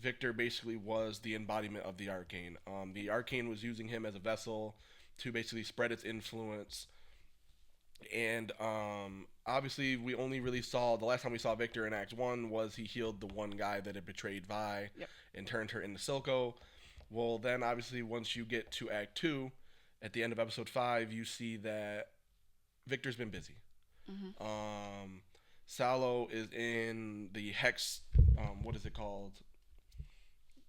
Viktor basically was the embodiment of the Arcane. The Arcane was using him as a vessel to basically spread its influence. And obviously, we only really saw the last time we saw Viktor in Act 1 was he healed the one guy that had betrayed Vi Yep. and turned her into Silco. Well, then obviously, once you get to Act 2, at the end of episode 5, you see that Viktor's been busy. Mm-hmm. Salo is in the Hex, what is it called?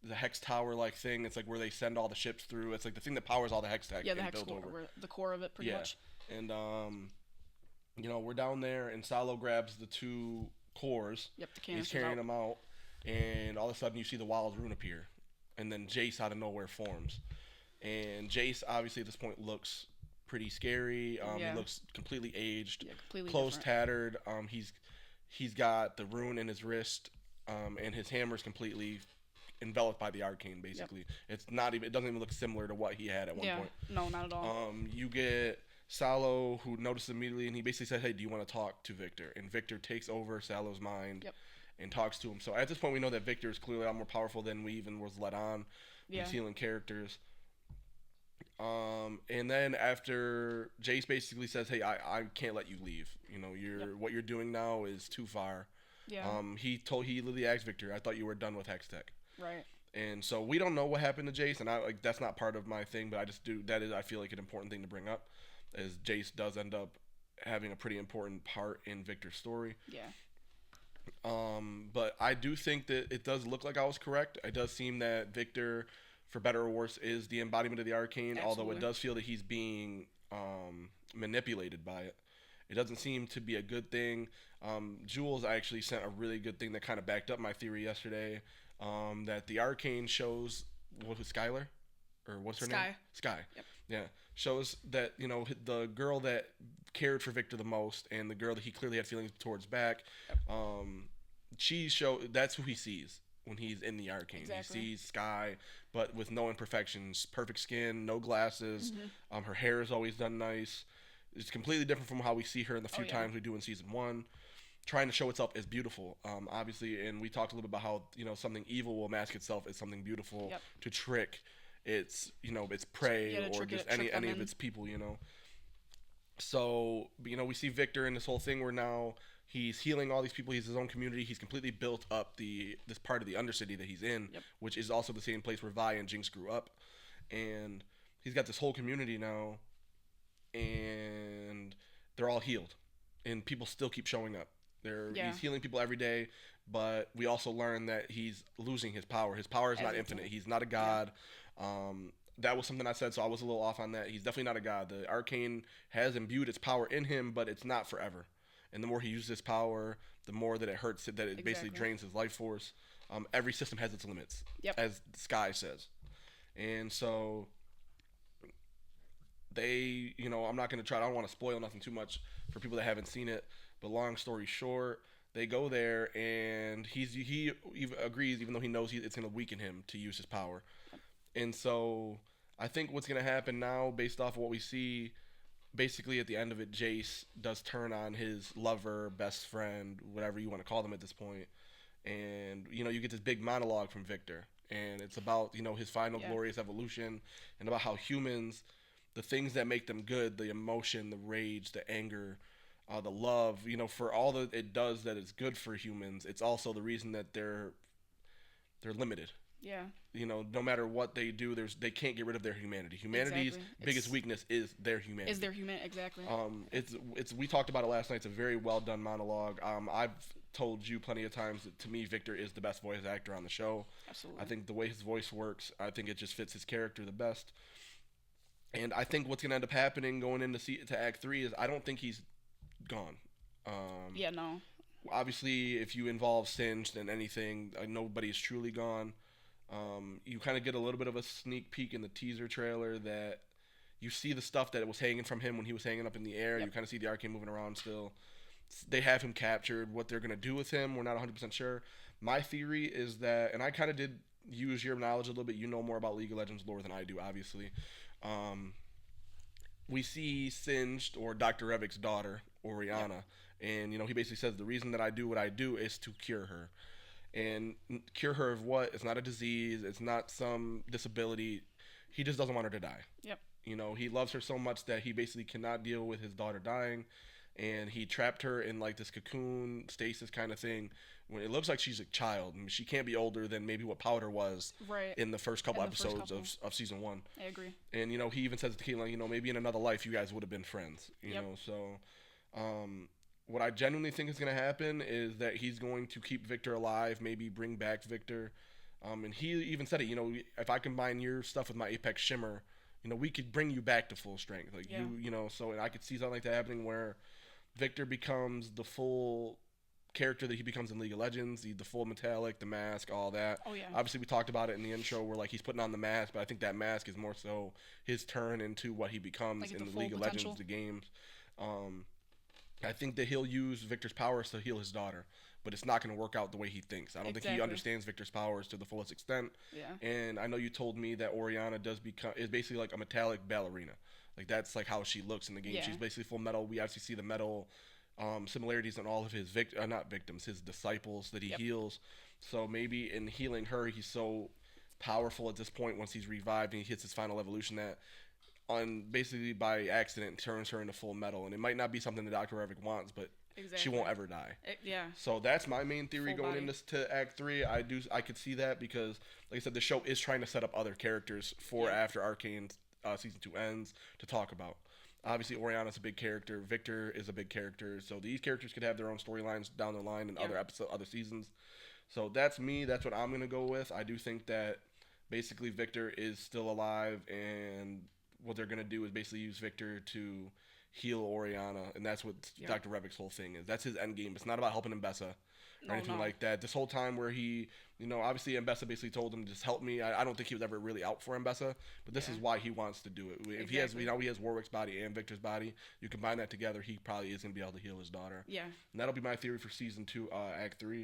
The Hex Tower like thing. It's like where they send all the ships through. It's like the thing that powers all the Hex tech. Yeah, the and hex built core, over. the core of it, pretty much. And we're down there, and Salo grabs the two cores. Yep, the He's canisters carrying out. them out, and all of a sudden you see the Wild Rune appear, and then Jace out of nowhere forms, and Jace obviously at this point looks pretty scary. Yeah. He looks completely aged, Yeah, completely clothes different. tattered. He's got the rune in his wrist, and his hammer's completely enveloped by the Arcane. Basically, it's not even. It doesn't even look similar to what he had at one Yeah, point. no, not at all. You get Salo, who notices immediately, and he basically said, "Hey, do you want to talk to Viktor?" And Viktor takes over Salo's mind Yep. and talks to him. So at this point, we know that Viktor is clearly a lot more powerful than we even was let on. Yeah. With healing characters. And then after Jace basically says, "Hey, I can't let you leave. You know, what you're doing now is too far." Yeah. He literally asked Viktor, "I thought you were done with Hex Tech." Right. And so we don't know what happened to Jace, and that's not part of my thing, but I just do that is I feel like an important thing to bring up, as Jace does end up having a pretty important part in Viktor's story. Yeah. But I do think that it does look like I was correct. It does seem that Viktor, for better or worse, is the embodiment of the Arcane, although it Absolutely. does feel that he's being manipulated by it. It doesn't seem to be a good thing. Jules actually sent a really good thing that kind of backed up my theory yesterday, that the Arcane shows, what was Skylar? Or what's her name? Sky. Yep. Yeah. Shows that, the girl that cared for Viktor the most and the girl that he clearly had feelings towards back, that's who he sees when he's in the Arcane. Exactly. He sees Sky, but with no imperfections, perfect skin, no glasses. Mm-hmm. Her hair is always done nice. It's completely different from how we see her in the few yeah. times we do in season 1. Trying to show itself as beautiful, obviously, and we talked a little bit about how something evil will mask itself as something beautiful Yep. to trick its its prey Yeah, to or trick just it, trick any them of in. its people. So we see Viktor in this whole thing where now he's healing all these people. He's his own community. He's completely built up this part of the Undercity that he's in, Yep. which is also the same place where Vi and Jinx grew up, and he's got this whole community now, and they're all healed, and people still keep showing up. Yeah. He's healing people every day, but we also learn that he's losing his power. His power is not infinite. He's not a god. That was something I said, so I was a little off on that. He's definitely not a god. The Arcane has imbued its power in him, but it's not forever. And the more he uses his power, the more that it hurts, that it basically Exactly. drains his life force. Every system has its limits, Yep. as Sky says. And so they, I'm not going to try, I don't want to spoil nothing too much for people that haven't seen it, but long story short, they go there and he agrees, even though he knows it's going to weaken him to use his power. And so I think what's going to happen now, based off of what we see, basically at the end of it, Jace does turn on his lover, best friend, whatever you want to call them at this point. And, you get this big monologue from Viktor. And it's about, his final glorious evolution and about how humans, the things that make them good, the emotion, the rage, the anger, the love, for all that it does that is good for humans, it's also the reason that they're limited. Yeah. No matter what they do, they can't get rid of their humanity. Humanity's biggest weakness is their humanity. Exactly. We talked about it last night. It's a very well done monologue. I've told you plenty of times that to me Viktor is the best voice actor on the show. Absolutely. I think the way his voice works, I think it just fits his character the best. And I think what's gonna end up happening going into to Act 3 is I don't think he's gone. Yeah, no. Obviously, if you involve Singed and anything, nobody is truly gone. You kind of get a little bit of a sneak peek in the teaser trailer that you see the stuff that was hanging from him when he was hanging up in the air. Yep. You kind of see the Arcane moving around still. They have him captured. What they're going to do with him, we're not 100% sure. My theory is that, and I kind of did use your knowledge a little bit. You know more about League of Legends lore than I do, obviously. We see Singed, or Dr. Revik's daughter, Oriana, and he basically says the reason that I do what I do is to cure her. and cure her of what? It's not a disease. It's not some disability. He just doesn't want her to die. Yep. You know, he loves her so much that he basically cannot deal with his daughter dying, and he trapped her in like this cocoon stasis kind of thing. When it looks like she's a child, I mean, she can't be older than maybe what Powder was in the first couple episodes of season 1. I agree. And you know, he even says to Caitlin, you know, maybe in another life you guys would have been friends. You know, so what I genuinely think is going to happen is that he's going to keep Viktor alive, maybe bring back Viktor. And he even said it, you know, if I combine your stuff with my Apex Shimmer, you know, we could bring you back to full strength. Like you know, so and I could see something like that happening where Viktor becomes the full character that he becomes in League of Legends, the full metallic, the mask, all that. Oh yeah. Obviously, we talked about it in the intro where like he's putting on the mask, but I think that mask is more so his turn into what he becomes like in the League of Legends, the games. I think that he'll use Viktor's powers to heal his daughter, but it's not going to work out the way he thinks. I don't think he understands Viktor's powers to the fullest extent. Yeah. And I know you told me that Orianna is basically like a metallic ballerina. Like that's like how she looks in the game. Yeah. She's basically full metal. We actually see the metal similarities in all of his his disciples that he heals. So maybe in healing her, he's so powerful at this point once he's revived and he hits his final evolution that basically by accident turns her into full metal. And it might not be something that Dr. Revik wants, but she won't ever die. So that's my main theory going into Act 3. I could see that because, like I said, the show is trying to set up other characters for after Arcane season 2 ends to talk about. Obviously, Orianna's a big character. Viktor is a big character. So these characters could have their own storylines down the line in other seasons. So that's me. That's what I'm going to go with. I do think that basically Viktor is still alive, and what they're going to do is basically use Viktor to heal Orianna, and that's what Dr. Revik's whole thing is. That's his end game. It's not about helping embessa or anything like that. This whole time where he, you know, obviously embessa basically told him, just help me. I don't think he was ever really out for embessa, but this is why he wants to do it. If he has, you know, he has Warwick's body and Viktor's body, you combine that together, he probably is going to be able to heal his daughter. Yeah. And that'll be my theory for season 2, Act 3.